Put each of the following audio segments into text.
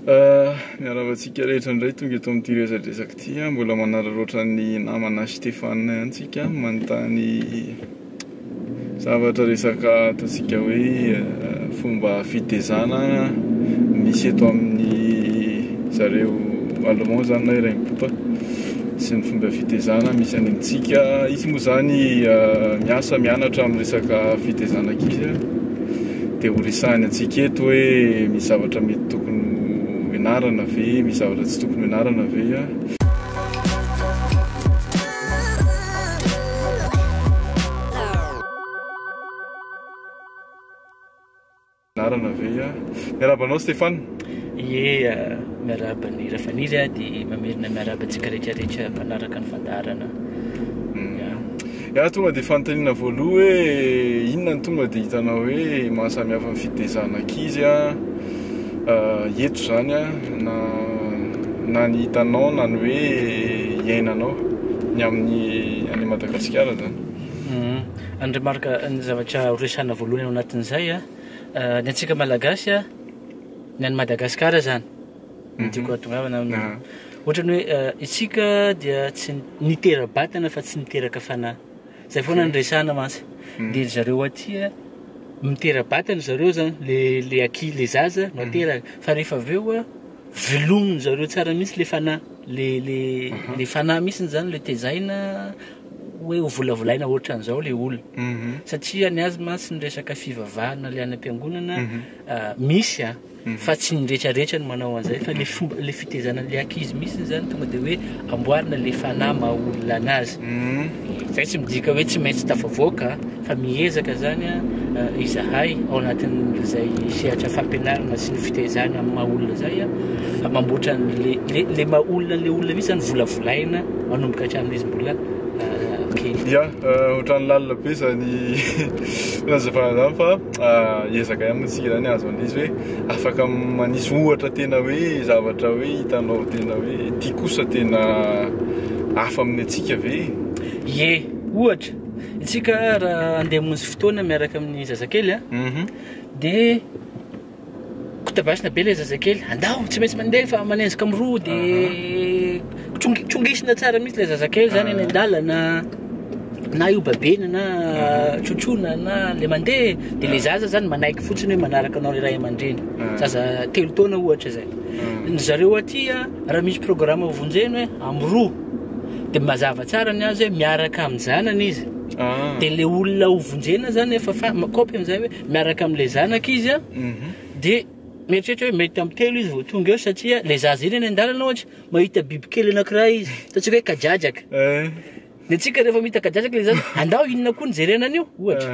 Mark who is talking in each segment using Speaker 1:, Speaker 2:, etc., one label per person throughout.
Speaker 1: Miaravatsika rehetra indray tonga eto amin'ity resadresaka ity mbola manararaotra ny namana Stéphane antsika manontany zavatra resaka ataontsika hoe fomba fitezana misy eto amin'ny zareo allemand zany na iray mipopa sy ny fomba fitezana misy any amintsika izy moa zany miasa mianatra amin'ny resaka fitezana-kizy dia ho resahany antsika eto hoe misy zavatra mety tokony ianarana ve misy zavatra tsy tokony ianarana ve ianarana ve miarabanao Stéphane?
Speaker 2: Ie, miaraba ny rafaniry dia mamerina miaraba antsika rehetrarehetra manaraka ny fandarana.
Speaker 1: Tonga dia fanontaniana voaloha hoe inona ny tonga dia hitanao hoe mahasamihafa amin'ny fitezana-kizy eto zany na ny hitanao na ny hoe iainanao ny amin'ny any Madagasikara zany.
Speaker 2: Andremarika ny zavatra horesana voalohany ao anatin'izay ny antsika malagasy ny any Madagasikara zany tiako hatongavana ohatrany hoe isika dia tsy nitera-batana fa tsy niteraka fanahy zay foana ny resana mantsy dia zareo aty mitera-batana zareo zany le aki le zaza no ateraka fa rehefa aveo velominy zareo tsara mihitsy le fanahy le fanahy mihitsy zany le tezaina hoe ho volavolaina ohatran'izao le olona satria ny azy mantsy ny resaka fivavahana le any am-piangonana misy fa tsy ny rehetrarehetra no manao an'izay fa le fomba le fitezana le ankizy misy zany tonga dia hoe amboarina le fanahy maha olona anazy zay tsy midika hoe tsy maintsy tafavoaka fa miezaka zany izahay ao anatin'izay sehatra fampianarana sy ny fitezana amin'ny maha olona zay mamboatra le maha olona le olona misy zany volavolaina manomboka hatramin'izy mbola
Speaker 1: ohatrany lalina be zany nazavana zany fa ezaka ihany tsika zany azo an'izy hoe afaka manisy ohatra tena hoe zavatra hoe hitanao tena hoe ty kosa tena hafa amin'ny atsika ve?
Speaker 2: Ie, ohatra itsika raha andeha monjy fotoana miaraka amin'ny zazakely dia kotabasina be le zazakely andao tsy maintsy mandeha fa manenjika amin'ny roa dia tsongisina tsara mihitsy le zazakely zany eny an-dalana na io babena na tsotsona na le mandeha dia le zaza zany manaiky fotsiny hoe manaraka anao le ray aman-dreny zaza 3 taona ohatra zay ny zareo aty raha misy programme vonjeny hoe amin'ny roa dia mazava tsara ny azy hoe miaraka amin'ny zanany izy dia le olona ho vonjena zany efa kopy amin'izay hoe miaraka amin'le zanaka izy dia mieritreritra hoe mety amin'ny 3 izy vao tonga eo satria le zaza iny eny an-dalana ohatra mahita bibikely anankiray izy ataontsika hoe kadradraka dia tsika rehefa mahita kadradraka le zaza andao inona koa ny jerenana io ohatra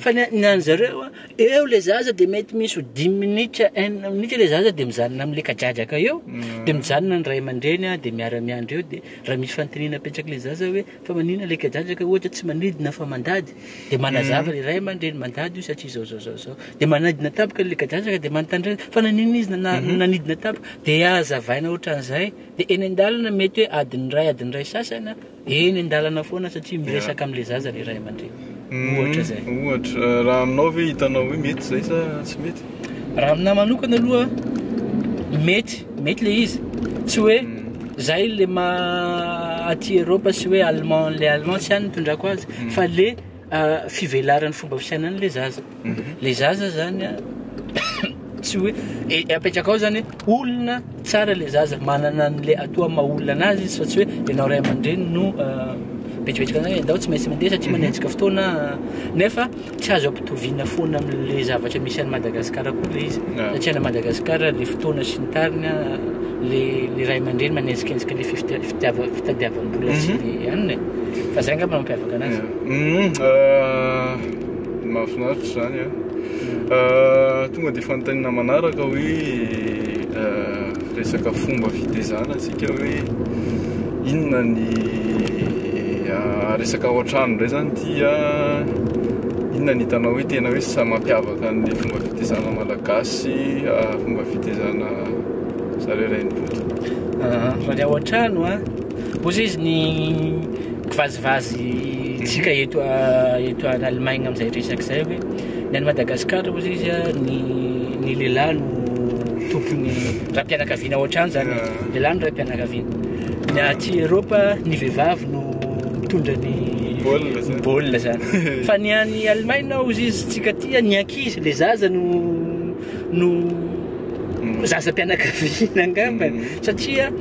Speaker 2: fa ny any zareo eo le zaza dia mety misy 10 minitra 1 minitra le zaza dia mijanona amin'le kadradraka eo dia mijanona ny ray aman-dreny dia miara-miandry eo dia raha misy fanontaniana apetraka le zaza hoe fa manina le kadradraka ohatra tsy manidina fa mandady dia manazava le ray aman-dreny mandady io satria zao dia manadina tapoka le kadradraka dia manontany fa nanina izy nanidina tapoka dia azavaina ohatran'izay dia eny an-dalana mety hoe adiny ray sasana eny an-dalana foana satria miresaka amin'le zaza le ray aman-dreny ohatra zay
Speaker 1: ohatra raha aminao ve hitanao hoe mety zay sa tsy mety?
Speaker 2: Raha aminahy manokana aloha mety le izy tsy hoe zay le aty Eropa sy hoe allemand le allemand tsy hany nitondrako azy fa le fivelaran'ny fomba fisainan'le zaza zany tsy hoe apetraka ao zany olona tsara le zaza manana an'le atoa maha olona anazy izy fa tsy hoe ianao ray aman-dreny no betribetrika zany andao tsy maintsy mandeha satria manenjika fotoana nefa tsy azo ampitoviana foana amin'le zavatra misy any Madagasikara koa le izy satria any Madagasikara le fotoana sy ny tariny le ray aman-dreny manenjikenzika le fitadiavam-bola sy le aniny fa zay angamba mampiavaka anazy
Speaker 1: mahafinaritra zany tonga dia fanontaniana manaraka hoe resaka fomba fitezana tsika hoe inona ny resaka ao an-trano indray zany ty inona ny hitanao hoe tena hoe sa mampiavaka an'le fomba fitezana malagasy fomba fitezana zareo ray nipotra
Speaker 2: raha ny ao an-trano ozy izy ny kivazivazy tsika eto any Allemagne amin'izay resaka zay hoe ny any Madagasikara ozy izy ny lehilahy no tompony raha mpianakaviana ohatrany zany lehilahy no raha mpianakaviana ny aty Eropa ny vehivavy no mitondra ny baolina zany fa ny any Allemagne ozy izy tsika tia ny ankizy le zaza no zaza mpianakaviana angambany satria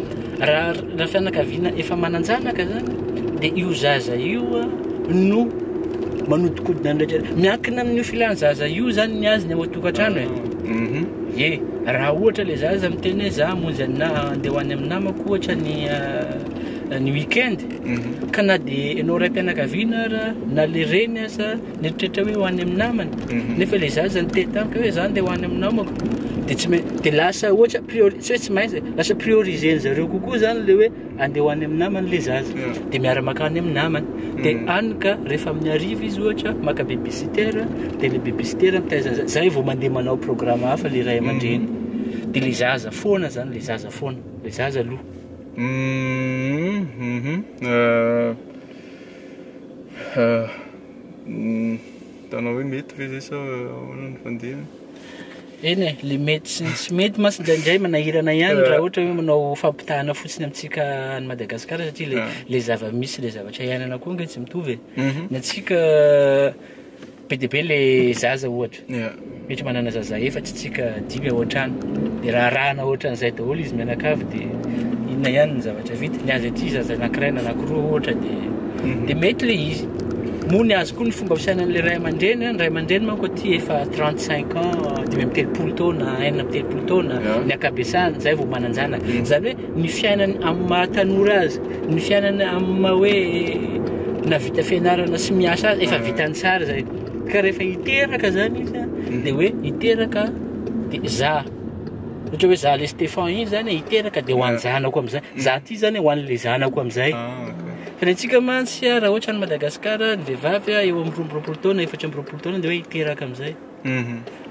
Speaker 2: raha fianakaviana efa mananjanaka zany dia io zaza io no manodikodina an'rehetra miankina amin'io filany zaza io zany ny azy ny ao an-tokantrano e raha ohatra le zaza miteny hoe za monjy andeha ho any amin'ny namako ohatra ny weekend ka na dia ianao ray mpianakaviana na le reny aza neritrehitra hoe ho any amin'ny namany nefa le zaza nitetamika hoe za ndeha ho any amin'ny namako dia lasa ohatra tsy hoe tsy maintsy lasa prioriseny zareo kokoa zany le hoe andeha ho any amin'ny namany le zaza dia miara-maka any amin'ny namany dia anyka rehefa amin'ny ariva izy ohatra maka babysitter dia le babysitter mitaiza zay vao mandeha manao programme hafa le ray aman-dreny dia le zaza foana zany le zaza foana le zaza aloha
Speaker 1: tanao hoe mety ve zay sa ahoana ny fandehana
Speaker 2: eny e le mety sy tsy mety masy indraindray manahirana ihany raha ohatra hoe manao fampitahana fotsiny amintsika any Madagasikara satria le zava-misy le zavatra iainana koa nge tsy mitovy ny atsika be dia be le zaza ohatra mety manana zaza efatsy tsika 5 ao an-trano dia raha rahana ohatran'izay daholo izy mianakavy dia inona ihany ny zavatra vita ny azy aty zaza anankiray na anankiroa ohatra dia mety le izy moa ny azy koa ny fomba fisainan'le ray aman-dreny ny ray aman-dreny manko aty efa 35 ans 30 taona 40 taona ny akabesany zay vao mananjanaka zany hoe ny fiainany amin'ny mahatanora azy ny fiainany amin'ny hoe na vita fianarana sy miasa azy efa vitany tsara zay ka rehefa hiteraka zany izy dia hoe hiteraka dia za ohatra hoe za le Stéphane iny zany hiteraka dia ho any zanako amin'izay za ty zany ho an'le zanako amin'izay fa ny antsika mantsy raha ohatra ny Madagasikara ny vehivavy eo amin'ny 20 taona 24 taona dia hoe hiteraka amin'izay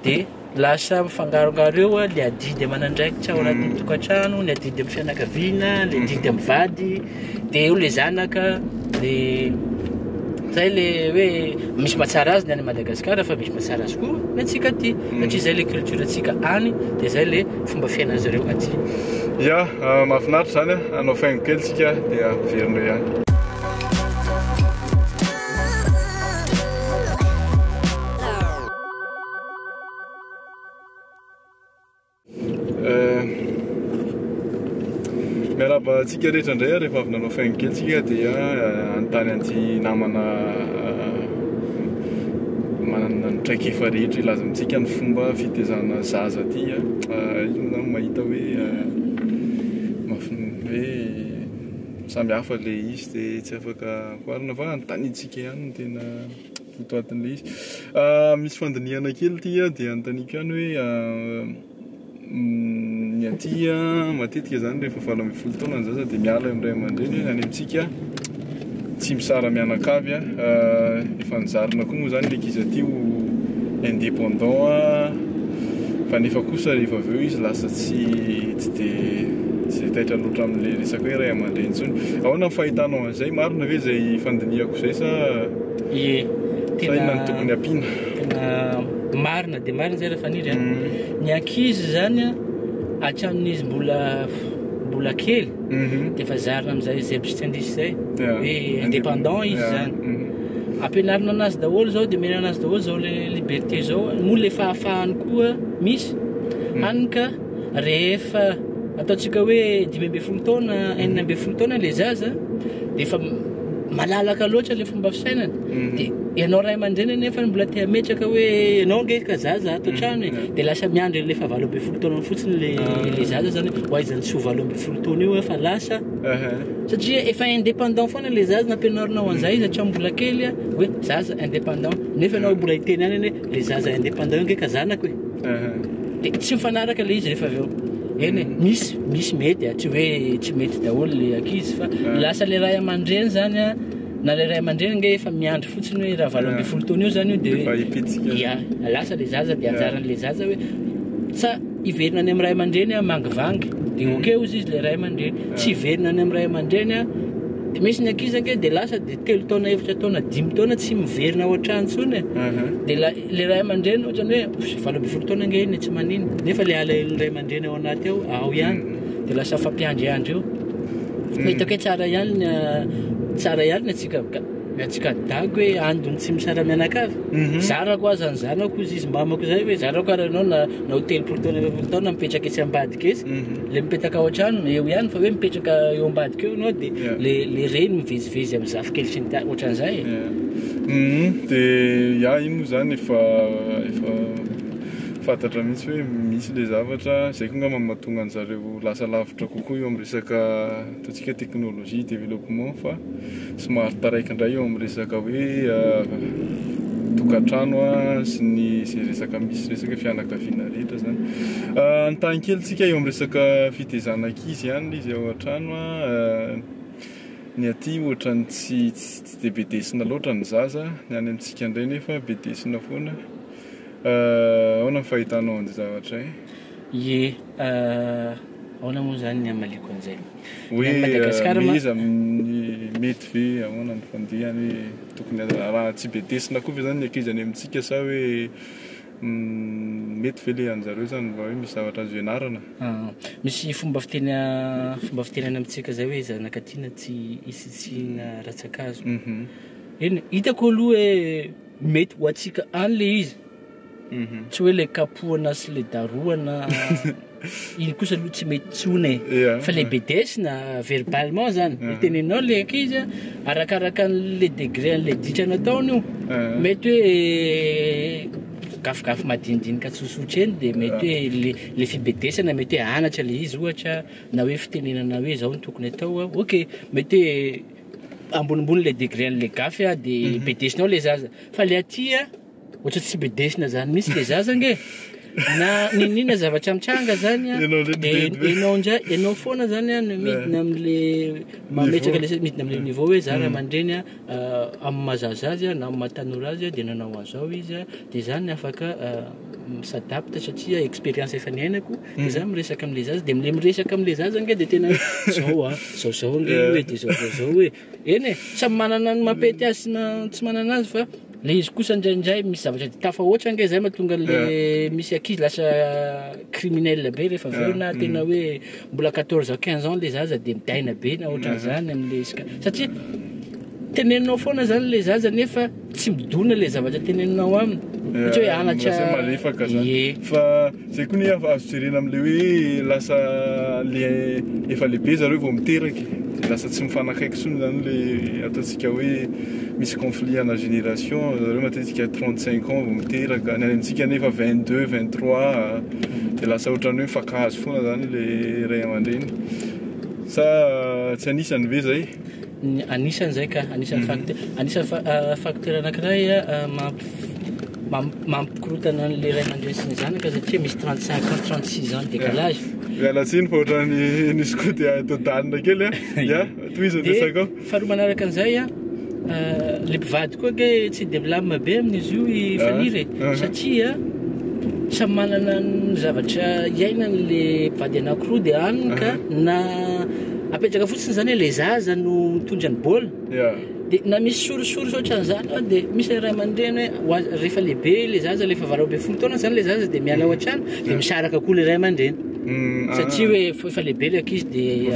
Speaker 2: dia lasa mifangarongaro eo le adidy aman'andraikitra ao anatin'ny tokantrano ny adidy amin'ny fianakaviana le adidy amin'ny vady dia eo le zanaka dia zay le hoe misy mahatsara azy ny any Madagasikara fa misy mahatsara azy koa ny antsika aty satria zay le culture antsika any dia zay le fomba fiainana zareo aty
Speaker 1: mahafinaritra zany anao faingo kely tsika dia verina ihany miaraba tsika rehetra indray rehefa avy nanao faingo kely tsika dia anontany anty namana manana ny traikefa rehetra ilaza amintsika ny fomba fitezana zaza aty ino mahita hoe samy hafa le izy dia tsy afaka koarina fa anontaniantsika ihany no tena fotoatin'le izy misy fandiniana kely tia dia anontaniako ihany hoe ny aty matetika zany rehefa 20 taona ny zaza dia miala amin'ray aman-dreny hoe any amintsika tsy misara mianakavy efa nizarina koa moa zany le izy aty ho indépendant fa nefa kosa rehefa avy eo izy lasa tsy taitra loatra amin'le resaka hoe ray aman-dreny intsony ahoana ny fahitanao an'izay marina ve zay fandiniako zay sa inona ny tokony ampiana
Speaker 2: tena marina dia marina zay raha faniry ny ankizy zany hatramin'izy mbola kely dia efa zarina amin'izay zebstendisy zay hoe indépendant izy zany ampianarina anazy daholo zao dia mena anazy daholo zao le liberté zao moa le fahafahany koa misy hanika rehefa ataontsika hoe 12 taona 14 taona le zaza dia efa malalaka loatra le fomba fisainana dia ianao ray aman-dreny nefa mbola te hametraka hoe ianao ngeka zaza ato an-trano dia lasa miandry le 20 taona fotsiny le zaza zany ho aizany tsy ho 20 taona io fa lasa satria efa indépendant foana le zaza nampianarinao an'izay izy hatramin'ny mbola kely hoe zaza indépendant nefa ianao mbola hiteny any hoe le zaza indépendant ngeka zanako dia tsy mifanaraka le izy rehefa avy eo eny misy mety tsy hoe tsy mety daholo le ankizy fa lasa le ray aman-dreny zany na le ray aman-dreny nge efa miandry fotsiny hoe raha 20 taona io zany io dia lasa le zaza dia anjaran'le zaza hoe sa hiverina any amin'ny ray aman-dreny mangivangy dia okeo izy le ray aman-dreny tsy hiverina any amin'ny ray aman-dreny misy ny ankizy ange dia lasa dia 3 taona 4 taona 5 taona tsy miverina ao an-trano intsony dia le ray aman-dreny ohatrany hoe 20 taona ange iny tsy manino nefa le alahelon'ny ray aman-dreny ao anaty ao ihany dia lasa fampiandryandry eo fa hitako hoe tsara ihany atsika dago hoe andony tsy misara mianakavy zarako aza ny zanako izy mbamako zay hoe zarako ara anao na hotely taona 20 taona mipetraka etsy ambadika esy le mipetaka ao an-trano eo ihany fa hoe mipetraka eo ambadika eo anao dia le reny mivezivezy amin'ny zafokely sy ny ohatran'izay
Speaker 1: dia iny moa zany efa fantatra mihitsy hoe misy le zavatra zay koa ngamba mahatonga an'zareo lasa lavitra kokoa eo amin'ny resaka ataontsika teknôlôjia développement fa somary taraiky indray eo amin'ny resaka hoe tokantrano sy ny zay resaka misy resaka fianakaviana rehetra zany antankelytsika eo amin'ny resaka fitezanankizy ihany izy ao an-trano ny aty ohatrany tsy dia be desina loatra ny zaza ny any amintsika indray nefa be desina foana ahoana ny fahitanao an'izay zavatra
Speaker 2: ahoana moa zany ny amaliko an'izay
Speaker 1: hoe miza mety ve ahoana ny fandihany hoe tokony raha tsy be desina koa ve zany ny ankizy any amintsika sa hoe mety ve le an'zareo zany mba hoe misy zavatra azo ianarana
Speaker 2: misy fomba fitenany amintsika zay hoe zanakatiana tsy isitsihana ratsakazo eny hitako aloha hoe mety ho atsika any le izy tsy hoe le kapohana sy le daroana iny kosa aloha tsy mety tsony fa le bedesina verbalement zany tenenao le ankizy arakaraka le degré an'le ditrana ataony io mety hoe gafigafy madinidinika tsotsotra eny dia mety hoe le fibedesana mety hoe anatra le izy ohatra na hoe fitenenana hoe zao ny tokony atao ok mety hoe ambonimbony le degré an'le gafy dia bedesinao le zaza fa le atya ohatra tsy bedesina zany misy le zaza nge na ninina zavatra mitranga zany enao foana zany midina am'le mametraka midina am'le niveau hoe zara aman-dreny amin'ny mazazazy na amin'ny mahatanora azy dia nanao an'izao izy dia zany afaka misadapta satria expérience efa niainako dia zany miresaka am'le zaza dia mle miresaka am'le zaza nge dia tena zao nge hoe dia zao hoe eny samy manana ny mapety azy tsy manana azy fa le izy kosa indraindray misy zavatra tafa oatra nge zay mahatonga le misy ankizy lasa criminel be rehefa aveo na tena hoe mbola 14-15 ans le zaza dia midaina be na ohatran'izany am'le satria teneninao foana zany le zaza nefa tsy midona le zavatra teneninao aminy ohatra hoe anatra
Speaker 1: malefaka zany fa zay koa ny azo jerena am'le hoe lasa le efa lehibe zareo vao miteraka lasa tsy mifanakaiky sony zany le ataontsika hoe misy conflit ana génération zareo matetika 35 ans vao miteraka ny any amintsika nefa 22 23 dia lasa ohatrany hoe mifakahazo foana zany le ray aman-dreny sa tsy anisany ve zay
Speaker 2: anisany zay ka anisany facteur anankiray mampikorotana an'le ray aman-dreny sy ny zanaka satria misy 35-36 ans décalage
Speaker 1: alatsiny fa ohatrany nisy koa dia todanina kely toizany resaka
Speaker 2: faharoa manaraka an'izay le mpivady koa ge tsy dia milamina be amin'izy io ifaniry satria samy manana ny zavatra iainan'le mpivady anankiroa dia aniny ka na apetraka fotsiny zany hoe le zaza no mitondra ny baolina dia na misy sorisory ohatran'izany dia misy ray aman-dreny hoe rehefa lehibe le zaza lefa 20 taona zany le zaza dia miala ao an-trano dia misaraka koa le ray aman-dreny satria hoe efa lehibe le ankizy dia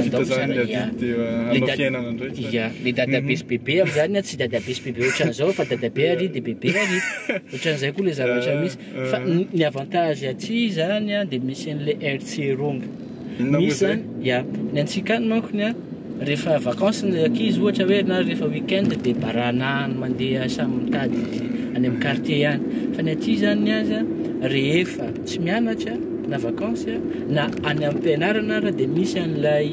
Speaker 2: le dadabe sy bebe am'zany tsy dadabe sy bebe ohatran'izao fa dadabe ary dia bebe ary ohatran'izay koa le zavatra misy fa ny avantage aty zany dia misy an'le hertieronga misy zany ny antsika any mankony rehefa vacances ny ankizy ohatra hoe na rehefa weekend dia baranany mandeha samy mitady any amin'ny quartier ihany fa ny aty zany ny azy rehefa tsy mianatra na vacances na any amin'ny mpianarana ara dia misy an'ilay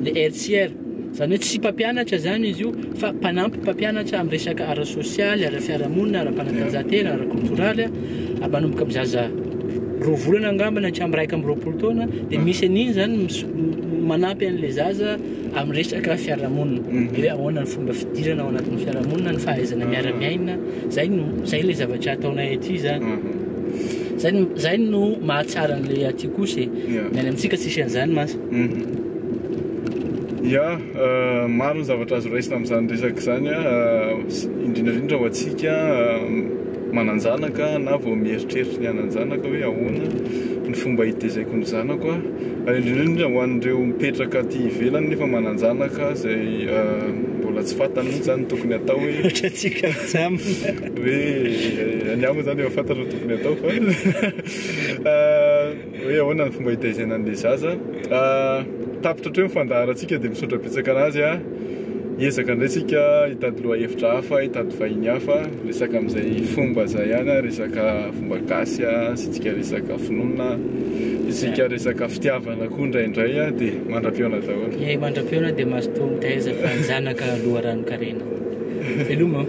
Speaker 2: le hertière zany hoe tsy mpampianatra zany izy io fa mpanampy mpampianatra amin'ny resaka ara sosialy ara fiarahamonina ara-panatanjahantena ara-kultoraly manomboka mizaza 2 volana angambana hatramin'ny 1-20 taona dia misy an'iny zany manampy an'le zaza amin'ny resaka fiarahamonina hoe ahoana ny fomba fidirana ao anatin'ny fiarahamonina ny fahaizana miara-miaina zay le zavatra ataonay aty zany zay no mahatsara an'le aty kosa ny any amintsika tsisy an'izany mansa
Speaker 1: ia maro ny zavatra azo raisina amin'izany resaka zany indrindrandrindra ho atsika mananjanaka na vao mieritreritra ny ananjanaka hoe ahoana ny fomba hitaizako ny zanako indrindrandrindra ho an'ireo mipetraka aty ivelany nefa mananjanaka zay mbola tsy fantany mihitsy zany tokony atao hoe
Speaker 2: ohatratsika mijamona
Speaker 1: hoe anyamo zany efa fantatra tokony atao fa hoe ahoana ny fomba hitaizana an'le zaza tapitra treo mifandaharantsika dia misaotra betsaka anazy ezaka indray tsika hitady loha hevitra hafa hitady vahiny hafa resaka amin'izay fomba zay ihany resaka fomba gasy sy tsika resaka finoana isika resaka fitiavana koa indraindray dia mandra-piona daholo
Speaker 2: mandra-piona dia mazotoa mitaiza fa ny zanaka aloha ranokarena veloma